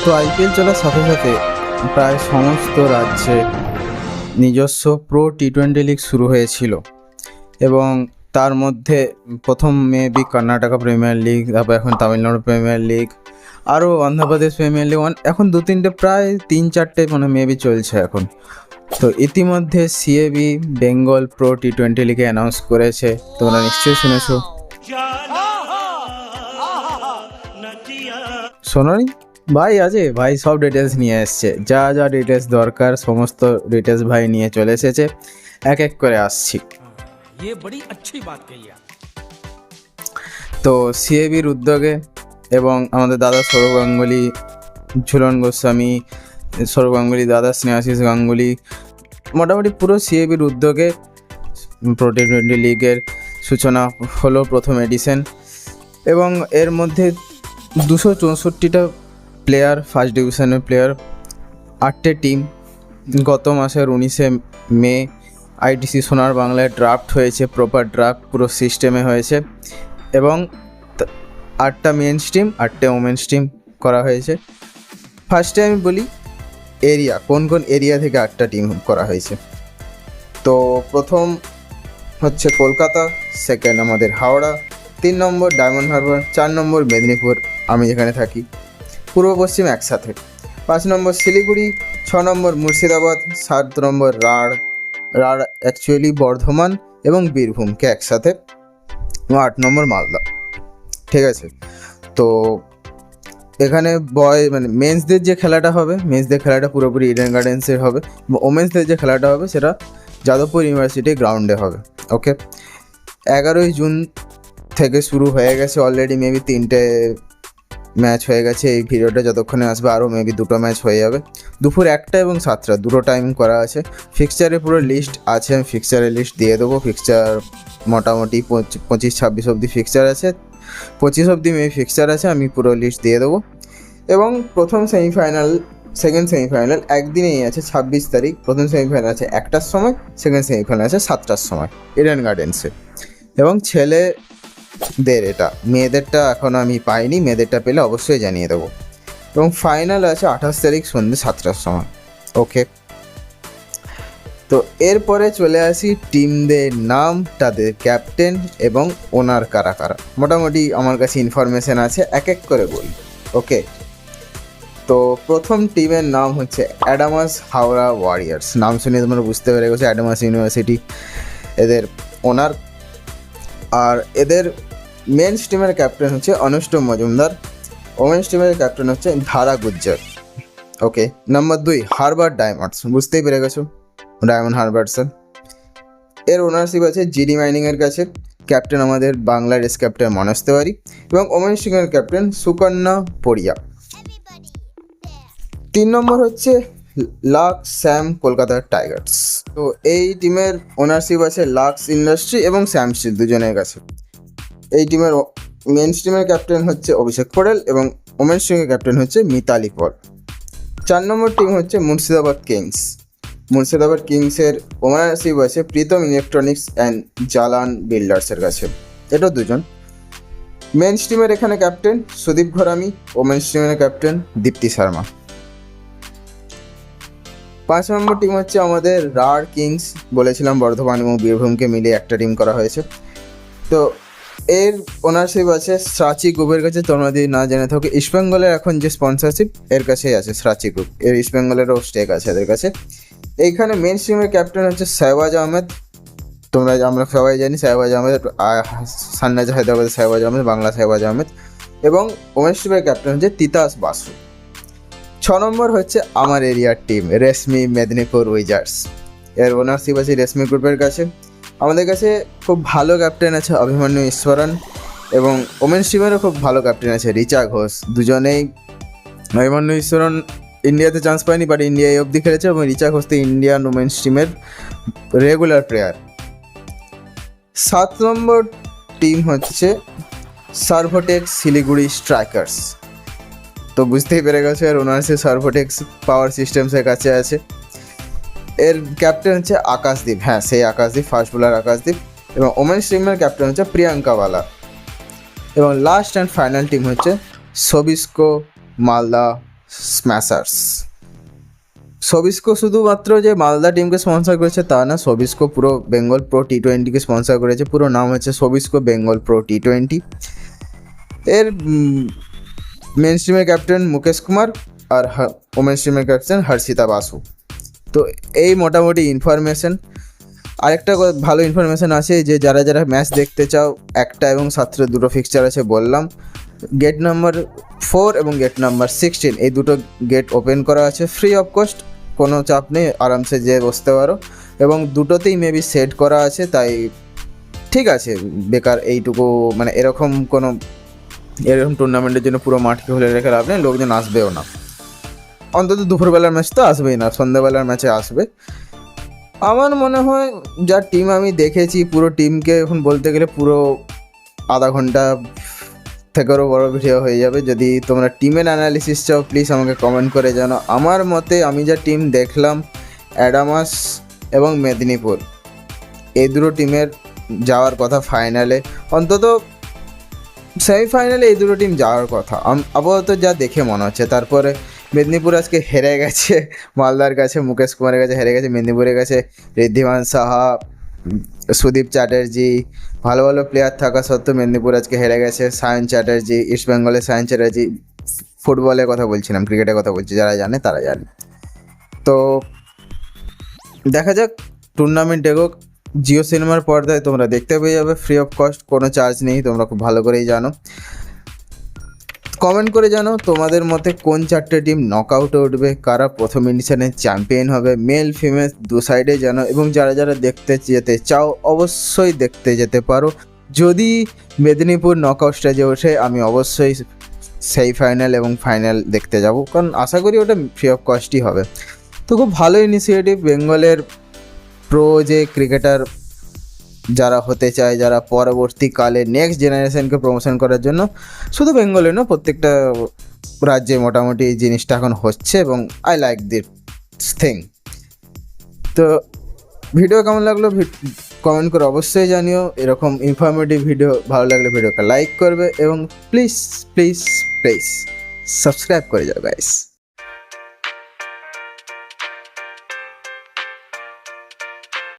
তো আইপিএল চলার সাথে সাথে প্রায় সমস্ত রাজ্যে নিজস্ব প্রো টি-20 লিগ শুরু হয়েছিল এবং তার মধ্যে প্রথম মেবি কর্ণাটকা প্রিমিয়ার লিগ, তারপর এখন তামিলনাড়ু প্রিমিয়ার লিগ, আরও অন্ধ্রপ্রদেশ প্রিমিয়ার লিগ, এখন দু তিনটে প্রায় তিন চারটে মেবি চলছে এখন। তো ইতিমধ্যে সিএবি বেঙ্গল প্রো টি-20 লিগে অ্যানাউন্স করেছে, তোমরা নিশ্চয়ই শুনেছো। শোনোনি ভাই? আছে ভাই, সব ডিটেলস নিয়ে এসছে, যা যা ডিটেলস দরকার সমস্ত ডিটেলস ভাই নিয়ে চলে এসেছে, এক এক করে আসছি। ये बड़ी अच्छी बात कही आप। তো সিএবির উদ্যোগে এবং আমাদের দাদা সৌরভ গাঙ্গুলি, ঝুলন গোস্বামী, সৌরভ গাঙ্গুলি, দাদা স্নেহাশিস গাঙ্গুলি, মোটামুটি পুরো সিএবির উদ্যোগে প্রো টি-20 লিগের সূচনা হলো, প্রথম এডিশন। এবং এর মধ্যে 264টা প্লেয়ার, ফার্স্ট ডিভিশনের প্লেয়ার, 8টে টিম। গত মাসের 19শে মে আইটিসি সোনার বাংলায় ড্রাফট হয়েছে, প্রপার ড্রাফট পুরো সিস্টেমে হয়েছে এবং 8টা মেন্স টিম, 8টে ওমেন্স টিম করা হয়েছে। ফার্স্টে আমি বলি এরিয়া, কোন কোন এরিয়া থেকে 8টা টিম করা হয়েছে। তো প্রথম হচ্ছে কলকাতা, সেকেন্ড আমাদের হাওড়া, 3 নম্বর ডায়মন্ড হারবার, 4 নম্বর মেদিনীপুর, আমি যেখানে থাকি, পূর্ব পশ্চিম একসাথে, 5 নম্বর শিলিগুড়ি, 6 নম্বর মুর্শিদাবাদ, 7 নম্বর রাঢ় অ্যাকচুয়ালি বর্ধমান এবং বীরভূমকে একসাথে, 8 নম্বর মালদা। ঠিক আছে। তো এখানে মেন্সদের যে খেলাটা হবে, মেন্সদের খেলাটা পুরোপুরি ইডেন গার্ডেন্সের হবে, ওমেন্সদের যে খেলাটা হবে সেটা যাদবপুর ইউনিভার্সিটি গ্রাউন্ডে হবে। ওকে, 11ই জুন থেকে শুরু হয়ে গেছে অলরেডি, মেবি 3টে ম্যাচ হয়ে গেছে। এই ভিডিওটা যতক্ষণে আসবে আরও মেবি 2টো ম্যাচ হয়ে যাবে। দুপুর 1টা এবং 7টা দুটো টাইম করা আছে। ফিক্সচারের পুরো লিস্ট আছে, আমি ফিক্সচারের লিস্ট দিয়ে দেবো। ফিক্সচার মোটামুটি 25-26 অবধি ফিক্সচার আছে, 25 অবধি মেবি ফিক্সচার আছে, আমি পুরো লিস্ট দিয়ে দেবো। এবং প্রথম সেমিফাইনাল, সেকেন্ড সেমিফাইনাল একদিনেই আছে, 26 তারিখ। প্রথম সেমিফাইনাল আছে 1টার সময়, সেকেন্ড সেমিফাইনাল আছে 7টার সময় ইডেন গার্ডেন্সে। এবং ছেলেদের, এটা মেয়েদেরটা এখনও আমি পাইনি, মেয়েদেরটা পেলে অবশ্যই জানিয়ে দেবো। এবং ফাইনাল আছে 28 তারিখ সন্ধ্যে 7টার সময়। ওকে, তো এরপরে চলে আসি টিমদের নাম, তাদের ক্যাপ্টেন এবং ওনার কারা কারা। মোটামুটি আমার কাছে ইনফরমেশান আছে, এক এক করে বলি। ওকে, তো প্রথম টিমের নাম হচ্ছে অ্যাডামাস হাওড়া ওয়ারিয়ার্স। নাম শুনে তোমরা বুঝতে পেরে গেছো, অ্যাডামাস ইউনিভার্সিটি এদের ওনার। আর এদের মেন্স টিমের ক্যাপ্টেন হচ্ছে অনুষ্টম মজুমদার, ওমেন্স টিমের ক্যাপ্টেন হচ্ছে ধারা গুজ্জার। ওকে, নাম্বার 2 হারবার ডায়মন্ডস, বুঝতেই পেরে গেছো, ডায়মন্ড হারবার্সের। এর ওনারশিপ আছে জিডি মাইনিংয়ের কাছে। ক্যাপ্টেন আমাদের বাংলার এস ক্যাপ্টেন মনোজ তেওয়ারি এবং ওমেন্স টিমের ক্যাপ্টেন সুকন্যা পড়িয়া। 3 নম্বর হচ্ছে লাক্স স্যাম কলকাতার টাইগার্স। তো এই টিমের ওনারশিপ আছে লাক্স ইন্ডাস্ট্রি এবং স্যাম স্টিল দুজনের কাছে। এই টিমের মেন্স টিমের ক্যাপ্টেন হচ্ছে অভিষেক পটেল এবং ওমেন্স টিমের ক্যাপ্টেন হচ্ছে মিতালি পল। 4 নম্বর টিম হচ্ছে মুর্শিদাবাদ কিংস। মুর্শিদাবাদ কিংসের ওনারশিপ আছে প্রীতম ইলেকট্রনিক্স অ্যান্ড জালান বিল্ডার্সের কাছে, এটা দুজন। মেন্স টিমের এখানে ক্যাপ্টেন সুদীপ ঘরামি, ওমেন্স টিমের ক্যাপ্টেন দীপ্তি শর্মা। 5 নম্বর টিম হচ্ছে আমাদের রাঢ় কিংস, বলেছিলাম বর্ধমান এবং বীরভূমকে মিলিয়ে একটা টিম করা হয়েছে। তো এর ওনারশিপ আছে সাচি গ্রুপের কাছে। তোমরা যদি না জেনে থাকো, ইস্টবেঙ্গলের এখন যে স্পন্সরশিপ এর কাছেই আছে সাচি গ্রুপ, এর ইস্টবেঙ্গলেরও স্টেক আছে এদের কাছে। এইখানে মেন টিমের ক্যাপ্টেন হচ্ছে শাহবাজ আহমেদ, আমরা সবাই জানি শাহবাজ আহমেদ, সানরাইজ হায়দ্রাবাদের শাহবাজ আহমেদ, বাংলা শাহবাজ আহমেদ। এবং ওমেন্স টিমের ক্যাপ্টেন হচ্ছে তিতাস বাসু। 6 নম্বর হচ্ছে আমার এরিয়ার টিম রেশমি মেদিনীপুর উইজার্স। এর ওনারশিপ আছে রেশমি গ্রুপের কাছে। আমাদের কাছে খুব ভালো ক্যাপ্টেন আছে অভিমন্যু ঈশ্বরন এবং ওমেন্স টিমেরও খুব ভালো ক্যাপ্টেন আছে রিচা ঘোষ। দুজনেই, অভিমন্যু ঈশ্বরন ইন্ডিয়াতে চান্স পায়নি, বাট ইন্ডিয়ায় অবধি খেলেছে, এবং রিচা ঘোষ তো ইন্ডিয়ান ওমেন্স টিমের রেগুলার প্লেয়ার। 7 নম্বর টিম হচ্ছে সার্ভোটেক্স শিলিগুড়ি স্ট্রাইকার্স। তো বুঝতেই পেরে গেছে, এর ওনারশিপ সার্ভোটেক্স পাওয়ার সিস্টেমসের কাছে আছে। এর ক্যাপ্টেন হচ্ছে আকাশদীপ, হ্যাঁ সেই আকাশদীপ, ফাস্ট বোলার আকাশদীপ। এবং ওমেন্স টিমের ক্যাপ্টেন হচ্ছে প্রিয়াঙ্কা বালা। এবং লাস্ট অ্যান্ড ফাইনাল টিম হচ্ছে সবিস্কো মালদা স্ম্যাশার্স। সবিস্কো শুধুমাত্র যে মালদা টিমকে স্পন্সর করেছে তা না, সবিস্কো পুরো বেঙ্গল প্রো টি-20কে স্পন্সর করেছে। পুরো নাম হচ্ছে সবিস্কো বেঙ্গল প্রো টি-20। এর মেন স্ট্রিমের ক্যাপ্টেন মুকেশ কুমার আর ওমেন স্ট্রিমের ক্যাপ্টেন হর্ষিতা বাসু। তো এই মোটামুটি ইনফরমেশন। আরেকটা ভালো ইনফরমেশন আছে যে যারা যারা ম্যাচ দেখতে চাও, 1টা এবং 7টা দুটো ফিক্সচার আছে বললাম। গেট নাম্বার 4 এবং গেট নাম্বার 16 এই দুটো গেট ওপেন করা আছে ফ্রি অফ কস্ট, কোনো চাপ নেই, আরামসে যেয়ে বসতে পারো। এবং দুটোতেই মেবি সেট করা আছে, তাই ঠিক আছে। বেকার এইটুকু মানে এরকম টুর্নামেন্টের জন্য পুরো মাঠকে খুলে রেখে লাভ নেই, লোকজন আসবেও না। অন্তত দুপুরবেলার ম্যাচ তো আসবেই না, সন্ধ্যাবেলার ম্যাচে আসবে। আমার মনে হয় যা টিম আমি দেখেছি, পুরো টিমকে এখন বলতে গেলে পুরো আধা ঘন্টা থেকেও বড় ভিডিও হয়ে যাবে। যদি তোমরা টিমের অ্যানালিসিস চাও প্লিজ আমাকে কমেন্ট করে জানো। আমার মতে আমি যা টিম দেখলাম, অ্যাডামাস এবং মেদিনীপুর এই দুটো টিমের যাওয়ার কথা ফাইনালে, অন্তত সেমিফাইনালে এই দুটো টিম যাওয়ার কথা আপাতত যা দেখে মনে হচ্ছে। তারপরে মেদিনীপুর আজকে হেরে গেছে মালদার কাছে, মুকেশ কুমারের কাছে হেরে গেছে। মেদিনীপুরের কাছে ঋদ্ধিমান সাহা, সুদীপ চ্যাটার্জি, ভালো ভালো প্লেয়ার থাকা সত্ত্বেও মেদিনীপুর আজকে হেরে গেছে। সায়ন চ্যাটার্জি, ইস্ট বেঙ্গলের সায়ন চ্যাটার্জি, ফুটবলের কথা বলছিলাম, ক্রিকেটের কথা বলছি, যারা জানে তারা জানে। তো দেখা যাক, টুর্নামেন্ট এগোক। জিও সিনেমার পর্দায় তোমরা দেখতে পেয়ে যাবে ফ্রি অফ কস্ট, কোনো চার্জ নেই, তোমরা খুব ভালো করেই জানো। কমেন্ট করে জানো তোমাদের মতে কোন 4টে টিম নকআউটে উঠবে, কারা প্রথম এডিশনে চ্যাম্পিয়ন হবে, মেল ফিমেল দু সাইডে জানো। এবং যারা যারা দেখতে যেতে চাও অবশ্যই দেখতে যেতে পারো। যদি মেদিনীপুর নকআউট স্টেজে ওঠে আমি অবশ্যই সেই ফাইনাল এবং ফাইনাল দেখতে যাব, কারণ আশা করি ওটা ফ্রি অফ কস্টই হবে। তো খুব ভালো ইনিশিয়েটিভ বেঙ্গলের প্রো যে ক্রিকেটার যারা হতে চায়, যারা পরবর্তীকালে নেক্সট জেনারেশনকে প্রমোশন করার জন্য, শুধু বেঙ্গলে না প্রত্যেকটা রাজ্যে মোটামুটি এই জিনিসটা এখন হচ্ছে, এবং আই লাইক দিস থিং। তো ভিডিও কেমন লাগলো কমেন্ট করে অবশ্যই জানিও। এরকম ইনফরমেটিভ ভিডিও ভালো লাগলে ভিডিওকে লাইক করবে এবং প্লিজ প্লিজ প্লিজ সাবস্ক্রাইব করে যাও গাইস।